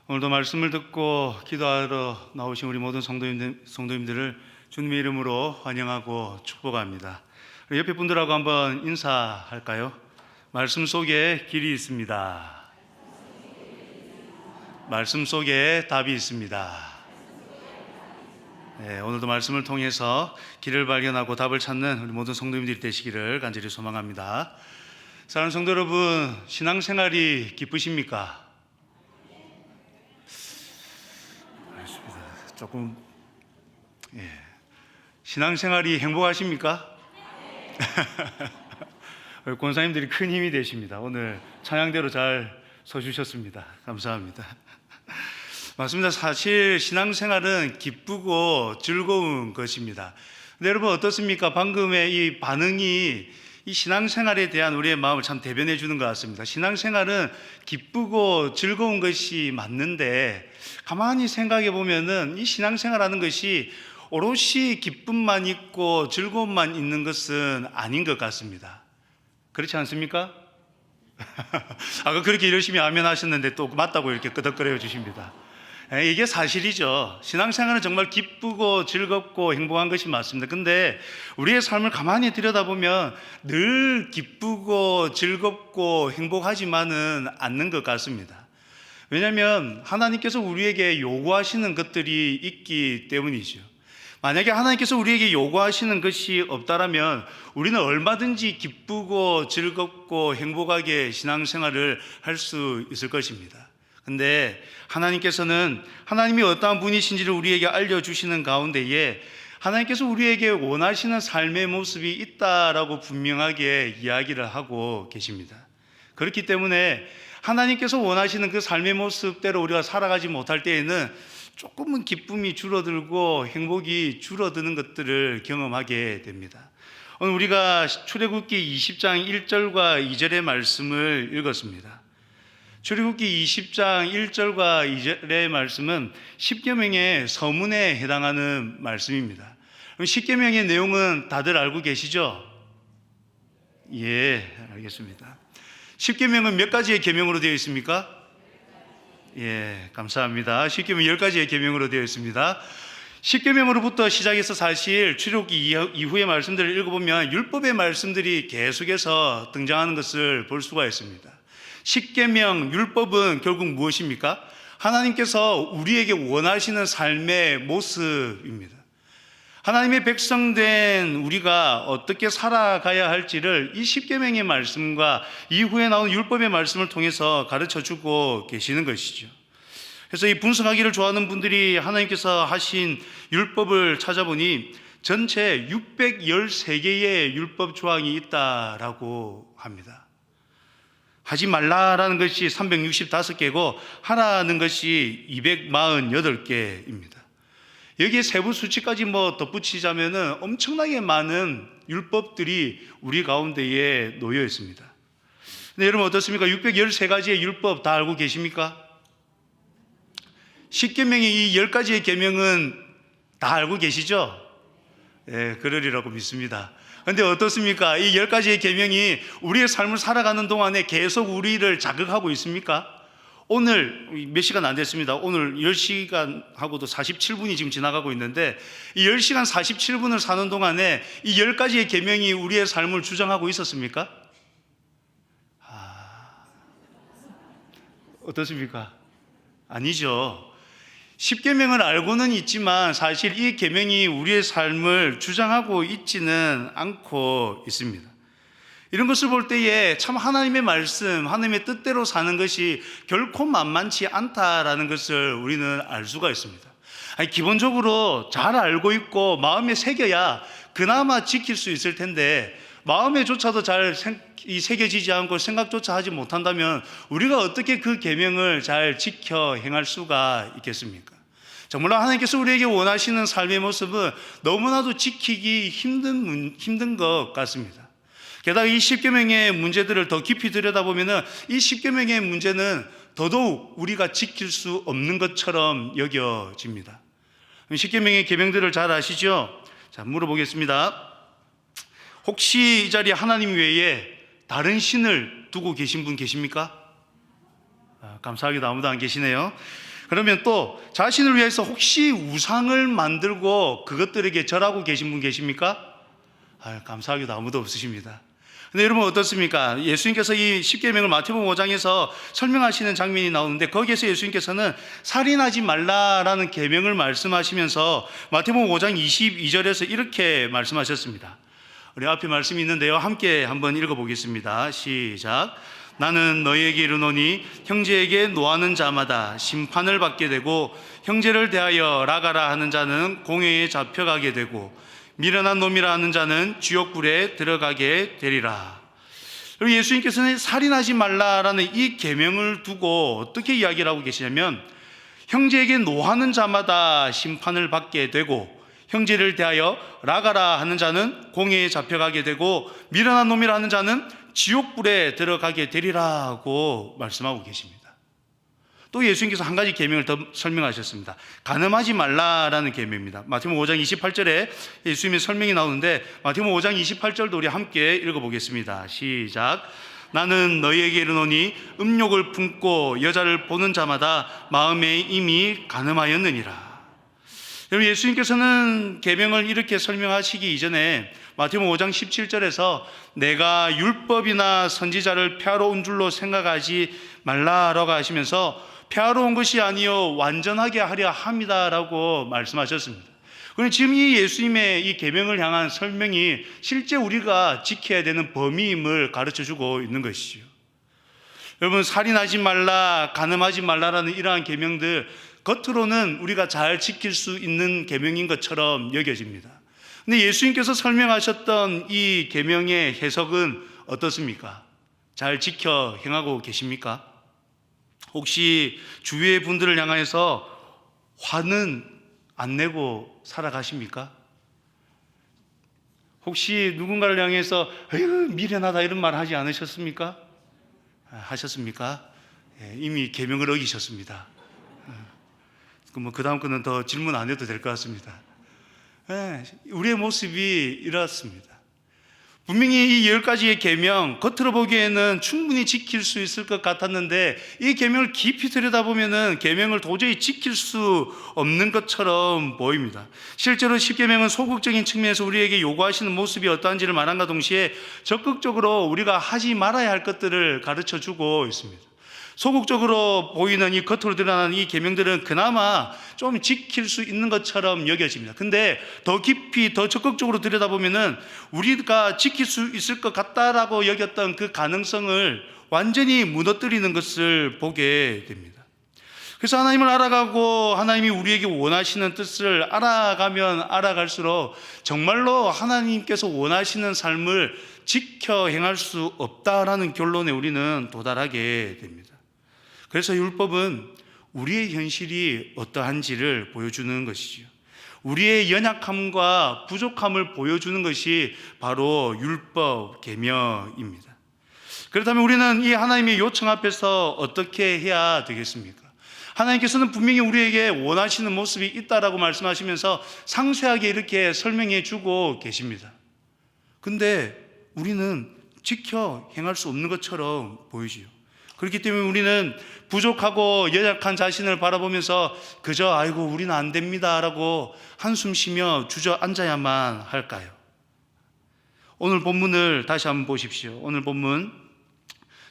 오늘도 말씀을 듣고 기도하러 나오신 우리 모든 성도님들을 주님의 이름으로 환영하고 축복합니다. 옆에 분들하고 한번 인사할까요? 말씀 속에 길이 있습니다. 말씀 속에 답이 있습니다. 네, 오늘도 말씀을 통해서 길을 발견하고 답을 찾는 우리 모든 성도님들이 되시기를 간절히 소망합니다. 사랑하는 성도 여러분, 신앙생활이 기쁘십니까? 알겠습니다. 조금 신앙생활이 행복하십니까? 권사님들이 큰 힘이 되십니다. 오늘 찬양대로 잘 서주셨습니다. 감사합니다. 맞습니다. 사실 신앙생활은 기쁘고 즐거운 것입니다. 근데 여러분 어떻습니까? 방금의 이 반응이 이 신앙생활에 대한 우리의 마음을 참 대변해 주는 것 같습니다. 신앙생활은 기쁘고 즐거운 것이 맞는데 가만히 생각해 보면은 이 신앙생활하는 것이 오롯이 기쁨만 있고 즐거움만 있는 것은 아닌 것 같습니다. 그렇지 않습니까? 아까 그렇게 열심히 아멘 하셨는데 또 맞다고 이렇게 끄덕거려 주십니다. 이게 사실이죠. 신앙생활은 정말 기쁘고 즐겁고 행복한 것이 맞습니다. 근데 우리의 삶을 가만히 들여다보면 늘 기쁘고 즐겁고 행복하지만은 않는 것 같습니다. 왜냐하면 하나님께서 우리에게 요구하시는 것들이 있기 때문이죠. 만약에 하나님께서 우리에게 요구하시는 것이 없다라면 우리는 얼마든지 기쁘고 즐겁고 행복하게 신앙생활을 할 수 있을 것입니다. 근데 하나님께서는 하나님이 어떠한 분이신지를 우리에게 알려주시는 가운데에 하나님께서 우리에게 원하시는 삶의 모습이 있다라고 분명하게 이야기를 하고 계십니다. 그렇기 때문에 하나님께서 원하시는 그 삶의 모습대로 우리가 살아가지 못할 때에는 조금은 기쁨이 줄어들고 행복이 줄어드는 것들을 경험하게 됩니다. 오늘 우리가 출애굽기 20장 1절과 2절의 말씀을 읽었습니다. 출애굽기 20장 1절과 2절의 말씀은 십계명의 서문에 해당하는 말씀입니다. 십계명의 내용은 다들 알고 계시죠? 예, 알겠습니다. 십계명은 몇 가지의 계명으로 되어 있습니까? 예, 감사합니다. 십계명 10가지의 계명으로 되어 있습니다. 십계명으로부터 시작해서 사실 출애굽기 이후의 말씀들을 읽어보면 율법의 말씀들이 계속해서 등장하는 것을 볼 수가 있습니다. 십계명, 율법은 결국 무엇입니까? 하나님께서 우리에게 원하시는 삶의 모습입니다. 하나님의 백성된 우리가 어떻게 살아가야 할지를 이 십계명의 말씀과 이후에 나온 율법의 말씀을 통해서 가르쳐주고 계시는 것이죠. 그래서 이 분석하기를 좋아하는 분들이 하나님께서 하신 율법을 찾아보니 전체 613개의 율법 조항이 있다라고 합니다. 하지 말라라는 것이 365개고 하라는 것이 248개입니다. 여기에 세부 수치까지 덧붙이자면은 엄청나게 많은 율법들이 우리 가운데에 놓여 있습니다. 근데 여러분 어떻습니까? 613가지의 율법 다 알고 계십니까? 십계명의 이 10가지의 계명은 다 알고 계시죠? 예, 그러리라고 믿습니다. 그런데 어떻습니까? 이 10가지의 계명이 우리의 삶을 살아가는 동안에 계속 우리를 자극하고 있습니까? 오늘 몇 시간 안 됐습니다. 오늘 10시간하고도 47분이 지금 지나가고 있는데 이 10시간 47분을 사는 동안에 이 10가지의 계명이 우리의 삶을 주장하고 있었습니까? 어떻습니까? 아니죠. 십계명을 알고는 있지만 사실 이 계명이 우리의 삶을 주장하고 있지는 않고 있습니다. 이런 것을 볼 때에 참 하나님의 말씀, 하나님의 뜻대로 사는 것이 결코 만만치 않다라는 것을 우리는 알 수가 있습니다. 기본적으로 잘 알고 있고 마음에 새겨야 그나마 지킬 수 있을 텐데 마음에조차도 잘 새겨지지 않고 생각조차 하지 못한다면 우리가 어떻게 그 계명을 잘 지켜 행할 수가 있겠습니까? 정말로 하나님께서 우리에게 원하시는 삶의 모습은 너무나도 지키기 힘든 것 같습니다. 게다가 이 십계명의 문제들을 더 깊이 들여다보면 이 십계명의 문제는 더더욱 우리가 지킬 수 없는 것처럼 여겨집니다. 십계명의 계명들을 잘 아시죠? 자, 물어보겠습니다. 혹시 이 자리에 하나님 외에 다른 신을 두고 계신 분 계십니까? 감사하게도 아무도 안 계시네요. 그러면 또 자신을 위해서 혹시 우상을 만들고 그것들에게 절하고 계신 분 계십니까? 감사하게도 아무도 없으십니다. 근데 여러분 어떻습니까? 예수님께서 이 십계명을 마태복음 5장에서 설명하시는 장면이 나오는데 거기에서 예수님께서는 살인하지 말라라는 계명을 말씀하시면서 마태복음 5장 22절에서 이렇게 말씀하셨습니다. 우리 앞에 말씀이 있는데요, 함께 한번 읽어보겠습니다. 시작. 나는 너희에게 이르노니 형제에게 노하는 자마다 심판을 받게 되고 형제를 대하여 라가라 하는 자는 공회에 잡혀가게 되고 미련한 놈이라 하는 자는 지옥불에 들어가게 되리라. 그리고 예수님께서는 살인하지 말라라는 이 계명을 두고 어떻게 이야기를 하고 계시냐면 형제에게 노하는 자마다 심판을 받게 되고 형제를 대하여 라가라 하는 자는 공회에 잡혀가게 되고 미련한 놈이라 하는 자는 지옥불에 들어가게 되리라고 말씀하고 계십니다. 또 예수님께서 한 가지 계명을 더 설명하셨습니다. 간음하지 말라라는 계명입니다. 마태복음 5장 28절에 예수님의 설명이 나오는데 마태복음 5장 28절도 우리 함께 읽어보겠습니다. 시작. 나는 너희에게 이르노니 음욕을 품고 여자를 보는 자마다 마음에 이미 간음하였느니라. 여러분, 예수님께서는 계명을 이렇게 설명하시기 이전에 마태복음 5장 17절에서 내가 율법이나 선지자를 폐하러 온 줄로 생각하지 말라라고 하시면서 폐하러 온 것이 아니요 완전하게 하려 함이다라고 말씀하셨습니다. 그런데 지금 이 예수님의 이 계명을 향한 설명이 실제 우리가 지켜야 되는 범위임을 가르쳐주고 있는 것이죠. 여러분, 살인하지 말라, 간음하지 말라라는 이러한 계명들 겉으로는 우리가 잘 지킬 수 있는 계명인 것처럼 여겨집니다. 근데 예수님께서 설명하셨던 이 계명의 해석은 어떻습니까? 잘 지켜 행하고 계십니까? 혹시 주위의 분들을 향해서 화는 안 내고 살아가십니까? 혹시 누군가를 향해서 아유 미련하다 이런 말 하지 않으셨습니까? 하셨습니까? 이미 계명을 어기셨습니다. 그 다음 거는 더 질문 안 해도 될 것 같습니다. 우리의 모습이 이렇습니다. 분명히 이 10가지의 계명 겉으로 보기에는 충분히 지킬 수 있을 것 같았는데 이 계명을 깊이 들여다보면 계명을 도저히 지킬 수 없는 것처럼 보입니다. 실제로 10계명은 소극적인 측면에서 우리에게 요구하시는 모습이 어떠한지를 말함과 동시에 적극적으로 우리가 하지 말아야 할 것들을 가르쳐주고 있습니다. 소극적으로 보이는 이 겉으로 드러나는 이 계명들은 그나마 좀 지킬 수 있는 것처럼 여겨집니다. 근데 더 깊이 더 적극적으로 들여다보면은 우리가 지킬 수 있을 것 같다라고 여겼던 그 가능성을 완전히 무너뜨리는 것을 보게 됩니다. 그래서 하나님을 알아가고 하나님이 우리에게 원하시는 뜻을 알아가면 알아갈수록 정말로 하나님께서 원하시는 삶을 지켜 행할 수 없다라는 결론에 우리는 도달하게 됩니다. 그래서 율법은 우리의 현실이 어떠한지를 보여주는 것이지요. 우리의 연약함과 부족함을 보여주는 것이 바로 율법 계명입니다. 그렇다면 우리는 이 하나님의 요청 앞에서 어떻게 해야 되겠습니까? 하나님께서는 분명히 우리에게 원하시는 모습이 있다라고 말씀하시면서 상세하게 이렇게 설명해 주고 계십니다. 근데 우리는 지켜 행할 수 없는 것처럼 보이지요. 그렇기 때문에 우리는 부족하고 연약한 자신을 바라보면서 그저 아이고 우리는 안 됩니다라고 한숨 쉬며 주저앉아야만 할까요? 오늘 본문을 다시 한번 보십시오. 오늘 본문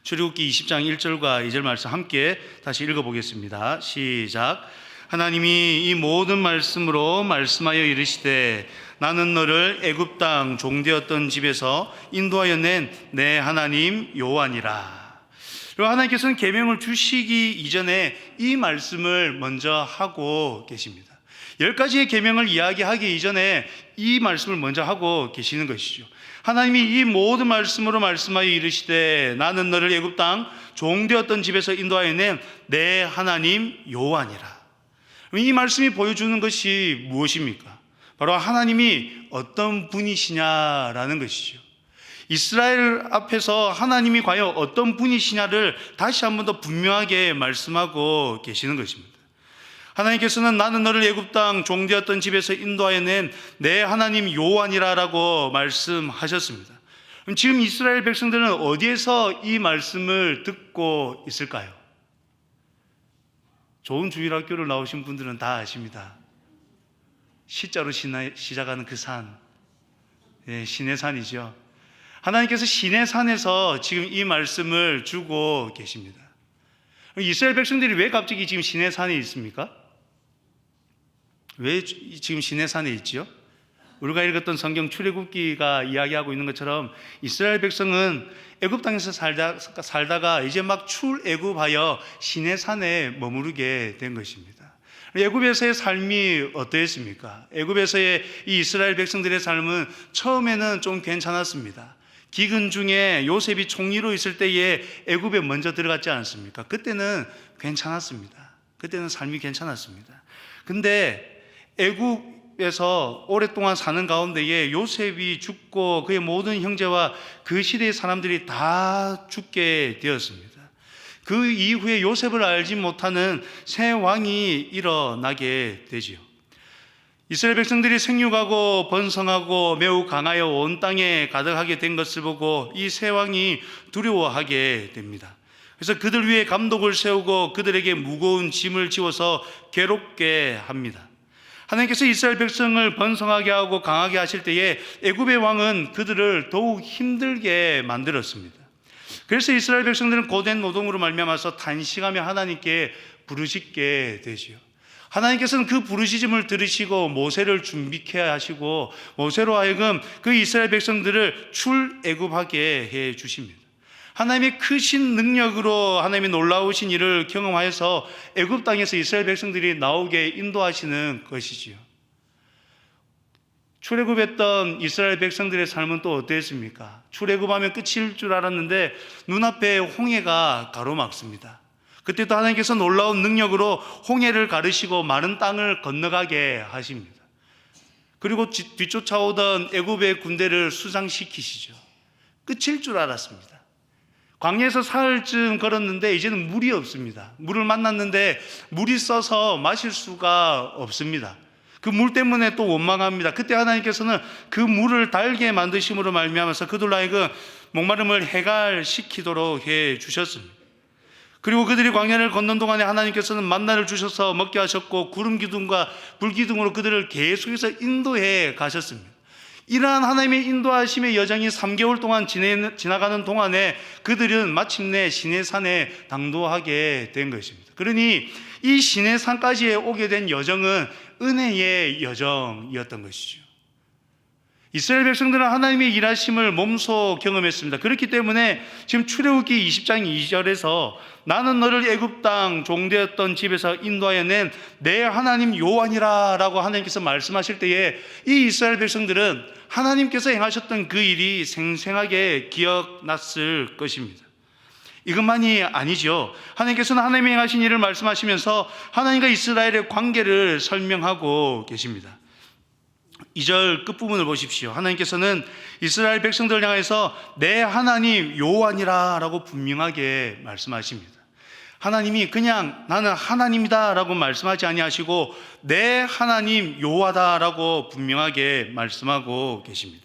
출애굽기 20장 1절과 2절 말씀 함께 다시 읽어보겠습니다. 시작. 하나님이 이 모든 말씀으로 말씀하여 이르시되 나는 너를 애굽 땅 종되었던 집에서 인도하여 낸 내 하나님 여호와니라. 그리고 하나님께서는 계명을 주시기 이전에 이 말씀을 먼저 하고 계십니다. 10가지의 계명을 이야기하기 이전에 이 말씀을 먼저 하고 계시는 것이죠. 하나님이 이 모든 말씀으로 말씀하여 이르시되 나는 너를 애굽 땅 종되었던 집에서 인도하여 낸 내 하나님 여호와니라. 이 말씀이 보여주는 것이 무엇입니까? 바로 하나님이 어떤 분이시냐라는 것이죠. 이스라엘 앞에서 하나님이 과연 어떤 분이시냐를 다시 한 번 더 분명하게 말씀하고 계시는 것입니다. 하나님께서는 나는 너를 애굽 땅 종되었던 집에서 인도하여 낸 내 하나님 여호와니라라고 말씀하셨습니다. 그럼 지금 이스라엘 백성들은 어디에서 이 말씀을 듣고 있을까요? 좋은 주일학교를 나오신 분들은 다 아십니다. 시자로 시작하는 그 산, 시내산이죠. 하나님께서 시내산에서 지금 이 말씀을 주고 계십니다. 이스라엘 백성들이 왜 갑자기 지금 시내산에 있습니까? 왜 지금 시내산에 있지요? 우리가 읽었던 성경 출애굽기가 이야기하고 있는 것처럼 이스라엘 백성은 애굽 땅에서 살다가 이제 막 출애굽하여 시내산에 머무르게 된 것입니다. 애굽에서의 삶이 어떠했습니까? 애굽에서의 이 이스라엘 백성들의 삶은 처음에는 좀 괜찮았습니다. 기근 중에 요셉이 총리로 있을 때에 애굽에 먼저 들어갔지 않습니까? 그때는 괜찮았습니다. 그때는 삶이 괜찮았습니다. 근데 애굽에서 오랫동안 사는 가운데에 요셉이 죽고 그의 모든 형제와 그 시대의 사람들이 다 죽게 되었습니다. 그 이후에 요셉을 알지 못하는 새 왕이 일어나게 되지요. 이스라엘 백성들이 생육하고 번성하고 매우 강하여 온 땅에 가득하게 된 것을 보고 이 새 왕이 두려워하게 됩니다. 그래서 그들 위에 감독을 세우고 그들에게 무거운 짐을 지워서 괴롭게 합니다. 하나님께서 이스라엘 백성을 번성하게 하고 강하게 하실 때에 애굽의 왕은 그들을 더욱 힘들게 만들었습니다. 그래서 이스라엘 백성들은 고된 노동으로 말미암아서 단식하며 하나님께 부르짖게 되지요. 하나님께서는 그 부르짖음을 들으시고 모세를 준비케 하시고 모세로 하여금 그 이스라엘 백성들을 출애굽하게 해 주십니다. 하나님의 크신 능력으로 하나님의 놀라우신 일을 경험하여서 애굽 땅에서 이스라엘 백성들이 나오게 인도하시는 것이지요. 출애굽했던 이스라엘 백성들의 삶은 또 어땠습니까? 출애굽하면 끝일 줄 알았는데 눈앞에 홍해가 가로막습니다. 그때 또 하나님께서 놀라운 능력으로 홍해를 가르시고 마른 땅을 건너가게 하십니다. 그리고 뒤쫓아오던 애굽의 군대를 수장시키시죠. 끝일 줄 알았습니다. 광야에서 사흘쯤 걸었는데 이제는 물이 없습니다. 물을 만났는데 물이 써서 마실 수가 없습니다. 그 물 때문에 또 원망합니다. 그때 하나님께서는 그 물을 달게 만드심으로 말미암아서 그들로 하여금 목마름을 해갈시키도록 해 주셨습니다. 그리고 그들이 광야를 걷는 동안에 하나님께서는 만나를 주셔서 먹게 하셨고 구름 기둥과 불 기둥으로 그들을 계속해서 인도해 가셨습니다. 이러한 하나님의 인도하심의 여정이 3개월 동안 지나가는 동안에 그들은 마침내 시내산에 당도하게 된 것입니다. 그러니 이 시내산까지 오게 된 여정은 은혜의 여정이었던 것이죠. 이스라엘 백성들은 하나님의 일하심을 몸소 경험했습니다. 그렇기 때문에 지금 출애굽기 20장 2절에서 나는 너를 애굽 땅 종되었던 집에서 인도하여 낸 내 하나님 여호와니라 라고 하나님께서 말씀하실 때에 이 이스라엘 백성들은 하나님께서 행하셨던 그 일이 생생하게 기억났을 것입니다. 이것만이 아니죠. 하나님께서는 하나님이 행하신 일을 말씀하시면서 하나님과 이스라엘의 관계를 설명하고 계십니다. 2절 끝부분을 보십시오. 하나님께서는 이스라엘 백성들을 향해서 내 하나님 여호와니라 라고 분명하게 말씀하십니다. 하나님이 그냥 나는 하나님이다 라고 말씀하지 아니하시고 내 하나님 여호와다 라고 분명하게 말씀하고 계십니다.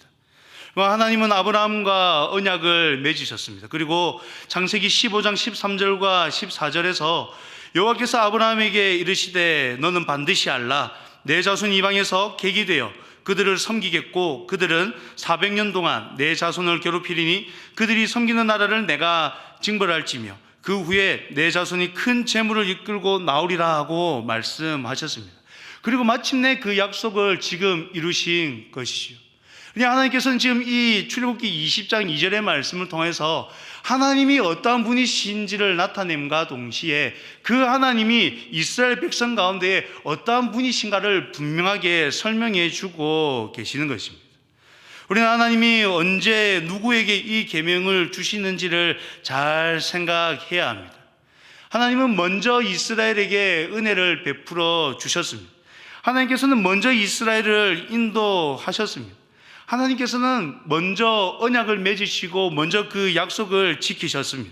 하나님은 아브라함과 언약을 맺으셨습니다. 그리고 창세기 15장 13절과 14절에서 여호와께서 아브라함에게 이르시되 너는 반드시 알라 내 자손 이방에서 객이 되어 그들을 섬기겠고 그들은 400년 동안 내 자손을 괴롭히리니 그들이 섬기는 나라를 내가 징벌할지며 그 후에 내 자손이 큰 재물을 이끌고 나오리라 하고 말씀하셨습니다. 그리고 마침내 그 약속을 지금 이루신 것이지요. 그냥 하나님께서는 지금 이 출애굽기 20장 2절의 말씀을 통해서 하나님이 어떠한 분이신지를 나타냄과 동시에 그 하나님이 이스라엘 백성 가운데 어떠한 분이신가를 분명하게 설명해 주고 계시는 것입니다. 우리는 하나님이 언제 누구에게 이 계명을 주시는지를 잘 생각해야 합니다. 하나님은 먼저 이스라엘에게 은혜를 베풀어 주셨습니다. 하나님께서는 먼저 이스라엘을 인도하셨습니다. 하나님께서는 먼저 언약을 맺으시고 먼저 그 약속을 지키셨습니다.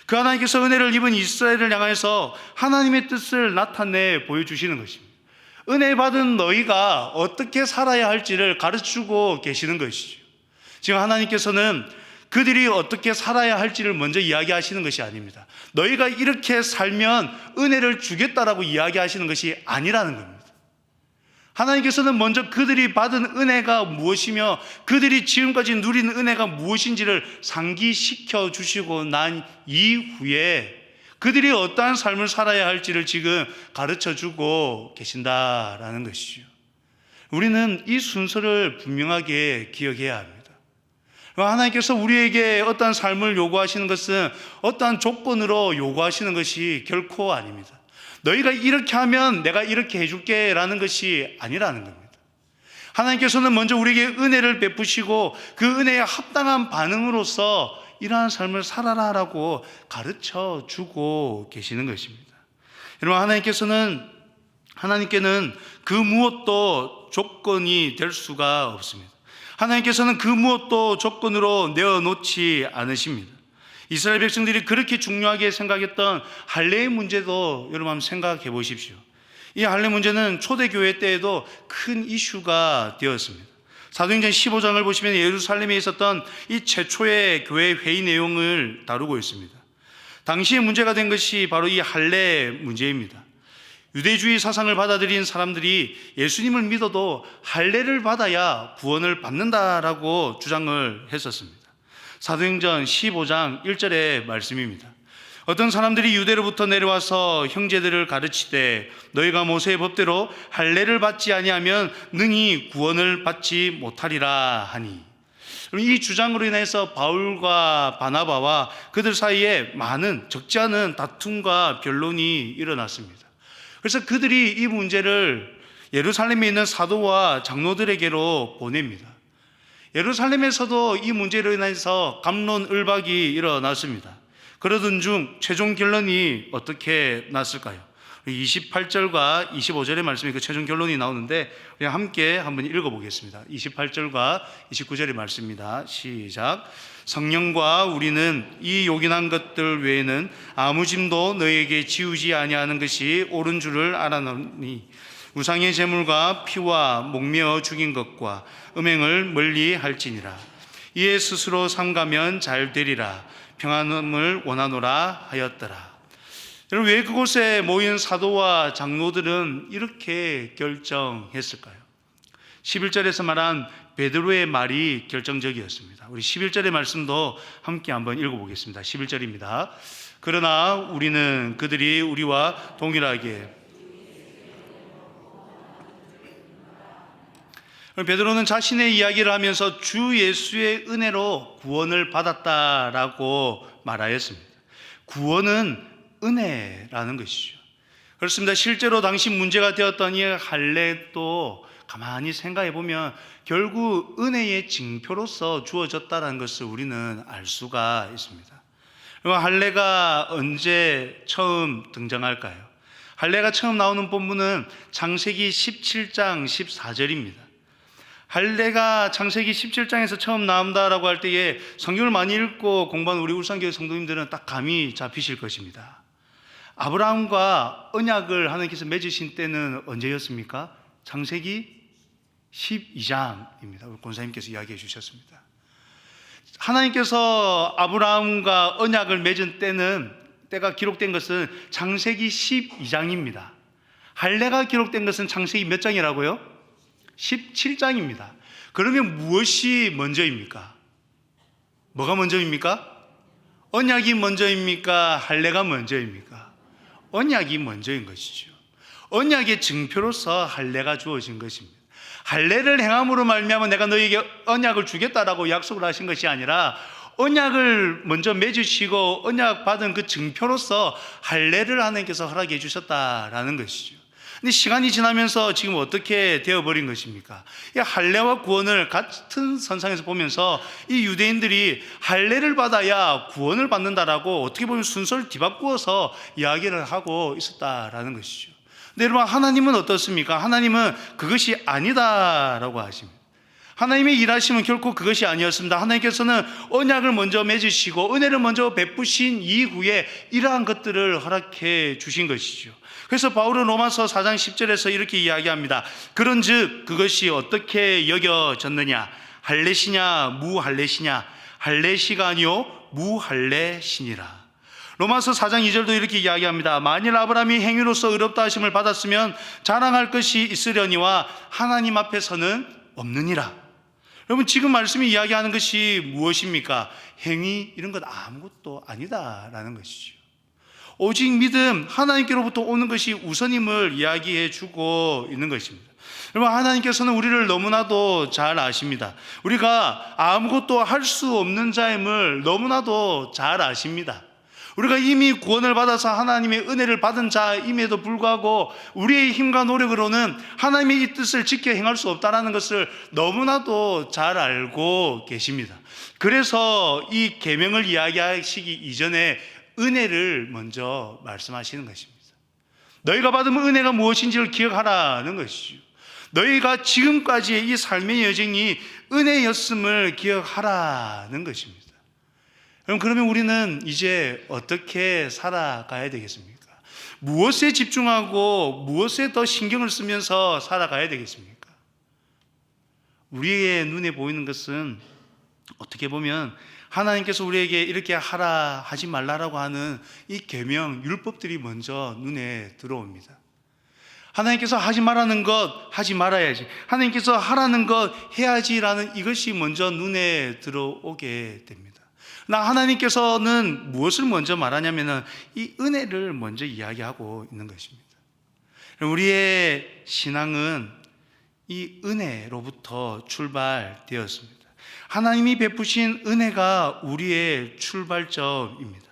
그 하나님께서 은혜를 입은 이스라엘을 향해서 하나님의 뜻을 나타내 보여주시는 것입니다. 은혜 받은 너희가 어떻게 살아야 할지를 가르치고 계시는 것이죠. 지금 하나님께서는 그들이 어떻게 살아야 할지를 먼저 이야기하시는 것이 아닙니다. 너희가 이렇게 살면 은혜를 주겠다라고 이야기하시는 것이 아니라는 겁니다. 하나님께서는 먼저 그들이 받은 은혜가 무엇이며 그들이 지금까지 누린 은혜가 무엇인지를 상기시켜 주시고 난 이후에 그들이 어떠한 삶을 살아야 할지를 지금 가르쳐 주고 계신다라는 것이죠. 우리는 이 순서를 분명하게 기억해야 합니다. 하나님께서 우리에게 어떠한 삶을 요구하시는 것은 어떠한 조건으로 요구하시는 것이 결코 아닙니다. 너희가 이렇게 하면 내가 이렇게 해줄게 라는 것이 아니라는 겁니다. 하나님께서는 먼저 우리에게 은혜를 베푸시고 그 은혜에 합당한 반응으로서 이러한 삶을 살아라라고 가르쳐 주고 계시는 것입니다. 여러분, 하나님께는 그 무엇도 조건이 될 수가 없습니다. 하나님께서는 그 무엇도 조건으로 내어놓지 않으십니다. 이스라엘 백성들이 그렇게 중요하게 생각했던 할례의 문제도 여러분 한번 생각해 보십시오. 이 할례 문제는 초대교회 때에도 큰 이슈가 되었습니다. 사도행전 15장을 보시면 예루살렘에 있었던 이 최초의 교회 회의 내용을 다루고 있습니다. 당시에 문제가 된 것이 바로 이 할례 문제입니다. 유대주의 사상을 받아들인 사람들이 예수님을 믿어도 할례를 받아야 구원을 받는다라고 주장을 했었습니다. 사도행전 15장 1절의 말씀입니다. 어떤 사람들이 유대로부터 내려와서 형제들을 가르치되 너희가 모세의 법대로 할례를 받지 아니하면 능히 구원을 받지 못하리라 하니, 이 주장으로 인해서 바울과 바나바와 그들 사이에 많은 적지 않은 다툼과 변론이 일어났습니다. 그래서 그들이 이 문제를 예루살렘에 있는 사도와 장로들에게로 보냅니다. 예루살렘에서도 이 문제로 인해서 갑론을박이 일어났습니다. 그러던 중 최종 결론이 어떻게 났을까요? 28절과 25절의 말씀에 그 최종 결론이 나오는데 우리 함께 한번 읽어보겠습니다. 28절과 29절의 말씀입니다. 시작. 성령과 우리는 이 요긴한 것들 외에는 아무 짐도 너희에게 지우지 아니하는 것이 옳은 줄을 알아노니 우상의 제물과 피와 목매어 죽인 것과 음행을 멀리 할지니라. 이에 스스로 삼가면 잘 되리라. 평안함을 원하노라 하였더라. 여러분, 왜 그곳에 모인 사도와 장로들은 이렇게 결정했을까요? 11절에서 말한 베드로의 말이 결정적이었습니다. 우리 11절의 말씀도 함께 한번 읽어보겠습니다. 11절입니다. 그러나 우리는 그들이 우리와 동일하게, 베드로는 자신의 이야기를 하면서 주 예수의 은혜로 구원을 받았다라고 말하였습니다. 구원은 은혜라는 것이죠. 그렇습니다. 실제로 당시 문제가 되었던 이 할례도 가만히 생각해 보면 결국 은혜의 징표로서 주어졌다는 것을 우리는 알 수가 있습니다. 할례가 언제 처음 등장할까요? 할례가 처음 나오는 본문은 창세기 17장 14절입니다. 할례가 창세기 17장에서 처음 나온다라고 할 때에 성경을 많이 읽고 공부한 우리 울산교회 성도님들은 딱 감이 잡히실 것입니다. 아브라함과 언약을 하나님께서 맺으신 때는 언제였습니까? 창세기 12장입니다. 우리 권사님께서 이야기해 주셨습니다. 하나님께서 아브라함과 언약을 맺은 때가 기록된 것은 창세기 12장입니다. 할례가 기록된 것은 창세기 몇 장이라고요? 17장입니다. 그러면 무엇이 먼저입니까? 뭐가 먼저입니까? 언약이 먼저입니까? 할례가 먼저입니까? 언약이 먼저인 것이죠. 언약의 증표로서 할례가 주어진 것입니다. 할례를 행함으로 말미암아 내가 너희에게 언약을 주겠다라고 약속을 하신 것이 아니라 언약을 먼저 맺으시고 언약 받은 그 증표로서 할례를 하나님께서 허락해 주셨다라는 것이죠. 근데 시간이 지나면서 지금 어떻게 되어버린 것입니까? 이 할례와 구원을 같은 선상에서 보면서 이 유대인들이 할례를 받아야 구원을 받는다라고 어떻게 보면 순서를 뒤바꾸어서 이야기를 하고 있었다라는 것이죠. 근데 여러분, 하나님은 어떻습니까? 하나님은 그것이 아니다라고 하십니다. 하나님의 일하심은 결코 그것이 아니었습니다. 하나님께서는 언약을 먼저 맺으시고 은혜를 먼저 베푸신 이후에 이러한 것들을 허락해 주신 것이죠. 그래서 바울은 로마서 4장 10절에서 이렇게 이야기합니다. 그런즉 그것이 어떻게 여겨졌느냐? 할례시냐 무할례시냐? 할례시가 아니요 무할례시니라. 로마서 4장 2절도 이렇게 이야기합니다. 만일 아브라함이 행위로서 의롭다 하심을 받았으면 자랑할 것이 있으려니와 하나님 앞에서는 없느니라. 여러분, 지금 말씀이 이야기하는 것이 무엇입니까? 행위 이런 것 아무것도 아니다라는 것이죠. 오직 믿음, 하나님께로부터 오는 것이 우선임을 이야기해 주고 있는 것입니다. 여러분, 하나님께서는 우리를 너무나도 잘 아십니다. 우리가 아무것도 할 수 없는 자임을 너무나도 잘 아십니다. 우리가 이미 구원을 받아서 하나님의 은혜를 받은 자임에도 불구하고 우리의 힘과 노력으로는 하나님의 이 뜻을 지켜 행할 수 없다는 것을 너무나도 잘 알고 계십니다. 그래서 이 계명을 이야기하시기 이전에 은혜를 먼저 말씀하시는 것입니다. 너희가 받은 은혜가 무엇인지를 기억하라는 것이죠. 너희가 지금까지의 이 삶의 여정이 은혜였음을 기억하라는 것입니다. 그러면 우리는 이제 어떻게 살아가야 되겠습니까? 무엇에 집중하고 무엇에 더 신경을 쓰면서 살아가야 되겠습니까? 우리의 눈에 보이는 것은 어떻게 보면 하나님께서 우리에게 이렇게 하라 하지 말라라고 하는 이 계명, 율법들이 먼저 눈에 들어옵니다. 하나님께서 하지 말라는 것 하지 말아야지, 하나님께서 하라는 것 해야지라는 이것이 먼저 눈에 들어오게 됩니다. 하나님께서는 무엇을 먼저 말하냐면 이 은혜를 먼저 이야기하고 있는 것입니다. 우리의 신앙은 이 은혜로부터 출발되었습니다. 하나님이 베푸신 은혜가 우리의 출발점입니다.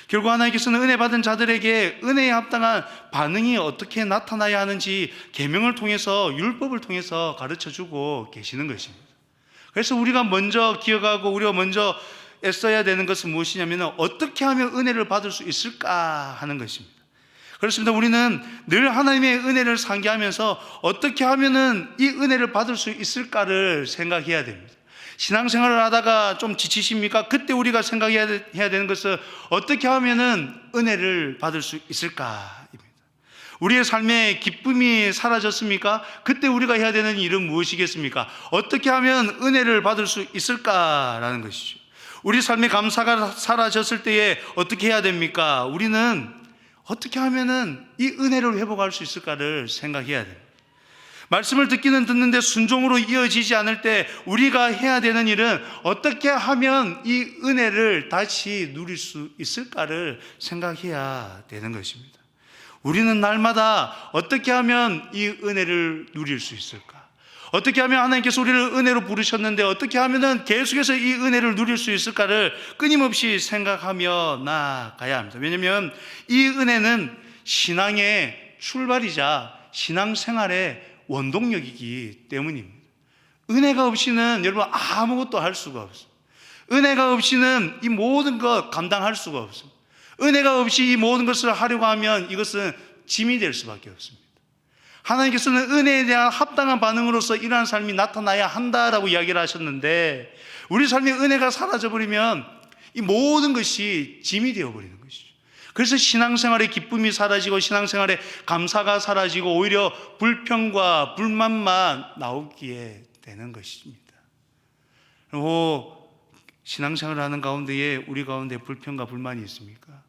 결국 하나님께서는 은혜 받은 자들에게 은혜에 합당한 반응이 어떻게 나타나야 하는지 계명을 통해서, 율법을 통해서 가르쳐주고 계시는 것입니다. 그래서 우리가 먼저 기억하고 우리가 먼저 애써야 되는 것은 무엇이냐면 어떻게 하면 은혜를 받을 수 있을까 하는 것입니다. 그렇습니다. 우리는 늘 하나님의 은혜를 상기하면서 어떻게 하면 이 은혜를 받을 수 있을까를 생각해야 됩니다. 신앙생활을 하다가 좀 지치십니까? 그때 우리가 생각해야 되는 것은 어떻게 하면 은혜를 받을 수 있을까입니다. 우리의 삶에 기쁨이 사라졌습니까? 그때 우리가 해야 되는 일은 무엇이겠습니까? 어떻게 하면 은혜를 받을 수 있을까라는 것이죠. 우리 삶의 감사가 사라졌을 때에 어떻게 해야 됩니까? 우리는 어떻게 하면은 이 은혜를 회복할 수 있을까를 생각해야 됩니다. 말씀을 듣기는 듣는데 순종으로 이어지지 않을 때 우리가 해야 되는 일은 어떻게 하면 이 은혜를 다시 누릴 수 있을까를 생각해야 되는 것입니다. 우리는 날마다 어떻게 하면 이 은혜를 누릴 수 있을까? 어떻게 하면 하나님께서 우리를 은혜로 부르셨는데 어떻게 하면 계속해서 이 은혜를 누릴 수 있을까를 끊임없이 생각하며 나아가야 합니다. 왜냐하면 이 은혜는 신앙의 출발이자 신앙생활의 원동력이기 때문입니다. 은혜가 없이는 여러분 아무것도 할 수가 없습니다. 은혜가 없이는 이 모든 것 감당할 수가 없습니다. 은혜가 없이 이 모든 것을 하려고 하면 이것은 짐이 될 수밖에 없습니다. 하나님께서는 은혜에 대한 합당한 반응으로서 이러한 삶이 나타나야 한다라고 이야기를 하셨는데 우리 삶의 은혜가 사라져버리면 이 모든 것이 짐이 되어버리는 것이죠. 그래서 신앙생활의 기쁨이 사라지고 신앙생활의 감사가 사라지고 오히려 불평과 불만만 나오게 되는 것입니다. 그리고 신앙생활을 하는 가운데에 우리 가운데 불평과 불만이 있습니까?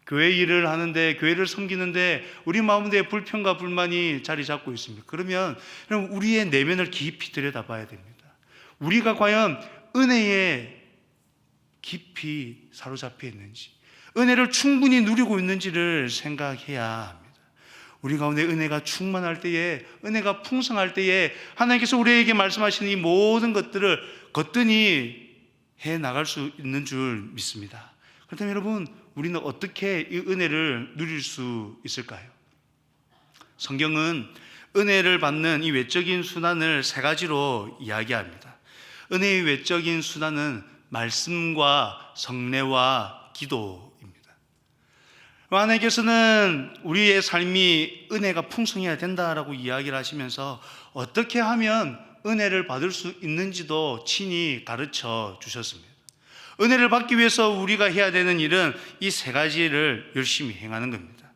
교회 일을 하는데, 교회를 섬기는데 우리 마음에 불평과 불만이 자리 잡고 있습니다. 그러면 우리의 내면을 깊이 들여다봐야 됩니다. 우리가 과연 은혜에 깊이 사로잡혀 있는지, 은혜를 충분히 누리고 있는지를 생각해야 합니다. 우리 가운데 은혜가 충만할 때에, 은혜가 풍성할 때에 하나님께서 우리에게 말씀하시는 이 모든 것들을 거뜬히 해나갈 수 있는 줄 믿습니다. 그렇다면 여러분, 우리는 어떻게 이 은혜를 누릴 수 있을까요? 성경은 은혜를 받는 이 외적인 수단을 세 가지로 이야기합니다. 은혜의 외적인 수단은 말씀과 성례와 기도입니다. 하나님께서는 우리의 삶이 은혜가 풍성해야 된다라고 이야기를 하시면서 어떻게 하면 은혜를 받을 수 있는지도 친히 가르쳐 주셨습니다. 은혜를 받기 위해서 우리가 해야 되는 일은 이 세 가지를 열심히 행하는 겁니다.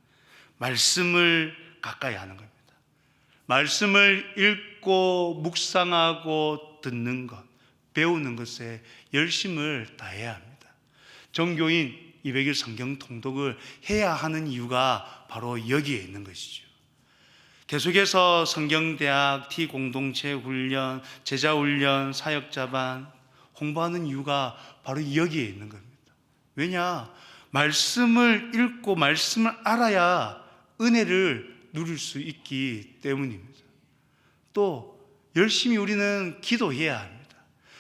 말씀을 가까이 하는 겁니다. 말씀을 읽고 묵상하고 듣는 것, 배우는 것에 열심을 다해야 합니다. 종교인 200일 성경 통독을 해야 하는 이유가 바로 여기에 있는 것이죠. 계속해서 성경대학, T공동체 훈련, 제자훈련, 사역자반 홍보하는 이유가 바로 여기에 있는 겁니다. 왜냐? 말씀을 읽고 말씀을 알아야 은혜를 누릴 수 있기 때문입니다. 또 열심히 우리는 기도해야 합니다.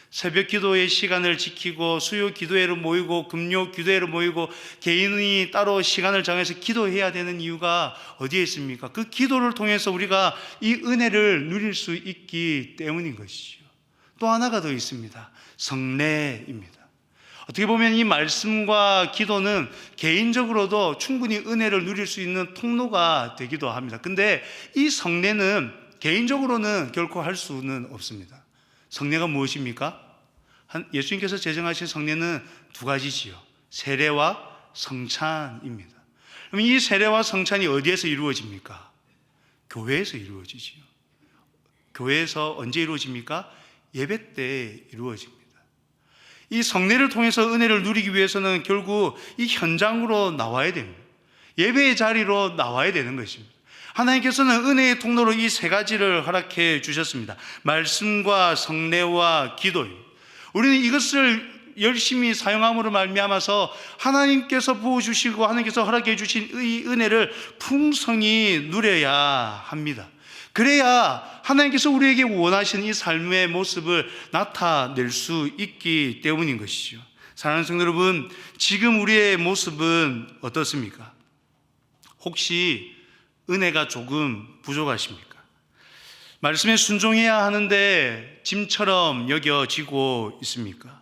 새벽 기도의 시간을 지키고 수요 기도회를 모이고 금요 기도회를 모이고 개인이 따로 시간을 정해서 기도해야 되는 이유가 어디에 있습니까? 그 기도를 통해서 우리가 이 은혜를 누릴 수 있기 때문인 것이죠. 또 하나가 더 있습니다. 성례입니다. 어떻게 보면 이 말씀과 기도는 개인적으로도 충분히 은혜를 누릴 수 있는 통로가 되기도 합니다. 근데 이 성례는 개인적으로는 결코 할 수는 없습니다. 성례가 무엇입니까? 예수님께서 제정하신 성례는 두 가지지요. 세례와 성찬입니다. 그럼 이 세례와 성찬이 어디에서 이루어집니까? 교회에서 이루어지지요. 교회에서 언제 이루어집니까? 예배 때 이루어집니다. 이 성례를 통해서 은혜를 누리기 위해서는 결국 이 현장으로 나와야 됩니다. 예배의 자리로 나와야 되는 것입니다. 하나님께서는 은혜의 통로로 이 세 가지를 허락해 주셨습니다. 말씀과 성례와 기도입니다. 우리는 이것을 열심히 사용함으로 말미암아서 하나님께서 부어주시고 하나님께서 허락해 주신 이 은혜를 풍성히 누려야 합니다. 그래야 하나님께서 우리에게 원하시는 이 삶의 모습을 나타낼 수 있기 때문인 것이죠. 사랑하는 성도 여러분, 지금 우리의 모습은 어떻습니까? 혹시 은혜가 조금 부족하십니까? 말씀에 순종해야 하는데 짐처럼 여겨지고 있습니까?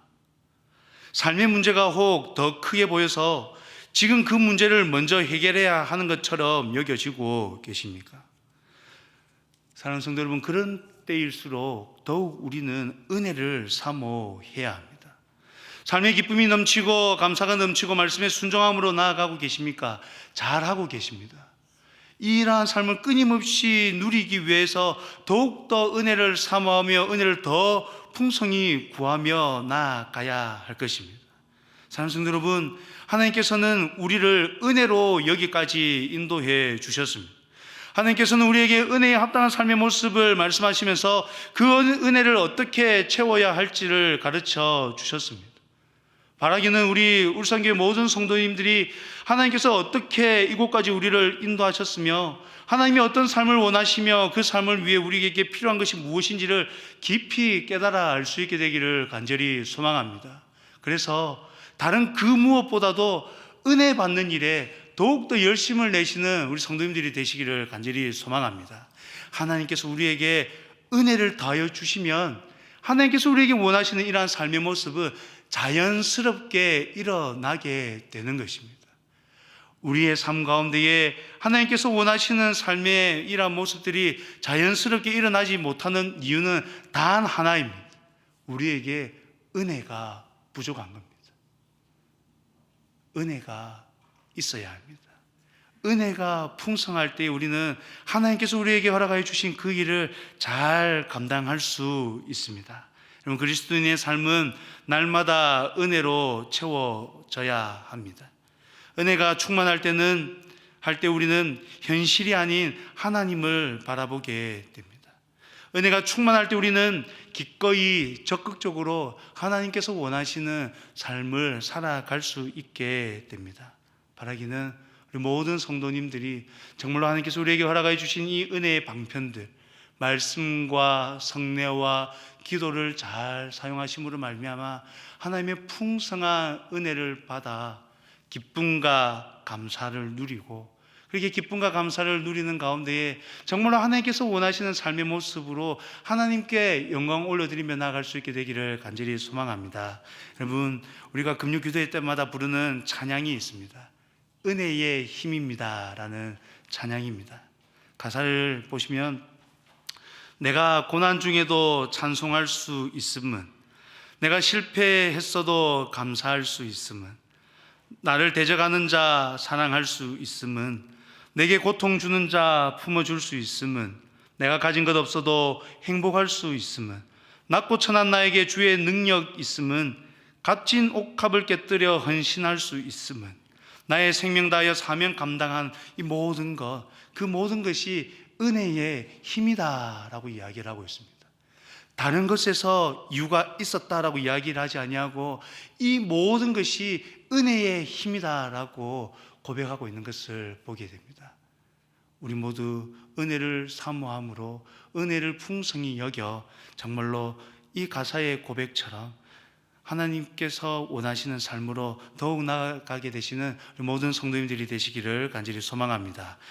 삶의 문제가 혹 더 크게 보여서 지금 그 문제를 먼저 해결해야 하는 것처럼 여겨지고 계십니까? 사랑하는 성도 여러분, 그런 때일수록 더욱 우리는 은혜를 사모해야 합니다. 삶의 기쁨이 넘치고 감사가 넘치고 말씀에 순종함으로 나아가고 계십니까? 잘하고 계십니다. 이러한 삶을 끊임없이 누리기 위해서 더욱더 은혜를 사모하며 은혜를 더 풍성히 구하며 나아가야 할 것입니다. 사랑하는 성도 여러분, 하나님께서는 우리를 은혜로 여기까지 인도해 주셨습니다. 하나님께서는 우리에게 은혜에 합당한 삶의 모습을 말씀하시면서 그 은혜를 어떻게 채워야 할지를 가르쳐 주셨습니다. 바라기는 우리 울산교회 모든 성도님들이 하나님께서 어떻게 이곳까지 우리를 인도하셨으며 하나님이 어떤 삶을 원하시며 그 삶을 위해 우리에게 필요한 것이 무엇인지를 깊이 깨달아 알 수 있게 되기를 간절히 소망합니다. 그래서 다른 그 무엇보다도 은혜 받는 일에 더욱더 열심을 내시는 우리 성도님들이 되시기를 간절히 소망합니다. 하나님께서 우리에게 은혜를 더하여 주시면 하나님께서 우리에게 원하시는 이러한 삶의 모습은 자연스럽게 일어나게 되는 것입니다. 우리의 삶 가운데에 하나님께서 원하시는 삶의 이러한 모습들이 자연스럽게 일어나지 못하는 이유는 단 하나입니다. 우리에게 은혜가 부족한 겁니다. 은혜가 있어야 합니다. 은혜가 풍성할 때 우리는 하나님께서 우리에게 허락하여 주신 그 일을 잘 감당할 수 있습니다. 여러분, 그리스도인의 삶은 날마다 은혜로 채워져야 합니다. 은혜가 충만할 때 우리는 현실이 아닌 하나님을 바라보게 됩니다. 은혜가 충만할 때 우리는 기꺼이 적극적으로 하나님께서 원하시는 삶을 살아갈 수 있게 됩니다. 바라기는 우리 모든 성도님들이 정말로 하나님께서 우리에게 허락해 주신 이 은혜의 방편들, 말씀과 성례와 기도를 잘 사용하심으로 말미암아 하나님의 풍성한 은혜를 받아 기쁨과 감사를 누리고, 그렇게 기쁨과 감사를 누리는 가운데에 정말로 하나님께서 원하시는 삶의 모습으로 하나님께 영광 올려드리며 나아갈 수 있게 되기를 간절히 소망합니다. 여러분, 우리가 금요 기도회 때마다 부르는 찬양이 있습니다. 은혜의 힘입니다 라는 찬양입니다. 가사를 보시면 내가 고난 중에도 찬송할 수 있음은, 내가 실패했어도 감사할 수 있음은, 나를 대적하는 자 사랑할 수 있음은, 내게 고통 주는 자 품어줄 수 있음은, 내가 가진 것 없어도 행복할 수 있음은, 낮고 천한 나에게 주의 능력 있음은 값진 옥합을 깨뜨려 헌신할 수 있음은 나의 생명 다하여 사명 감당한 이 모든 것, 그 모든 것이 은혜의 힘이다라고 이야기를 하고 있습니다. 다른 것에서 이유가 있었다라고 이야기를 하지 아니하고 이 모든 것이 은혜의 힘이다라고 고백하고 있는 것을 보게 됩니다. 우리 모두 은혜를 사모함으로 은혜를 풍성히 여겨 정말로 이 가사의 고백처럼 하나님께서 원하시는 삶으로 더욱 나아가게 되시는 모든 성도님들이 되시기를 간절히 소망합니다.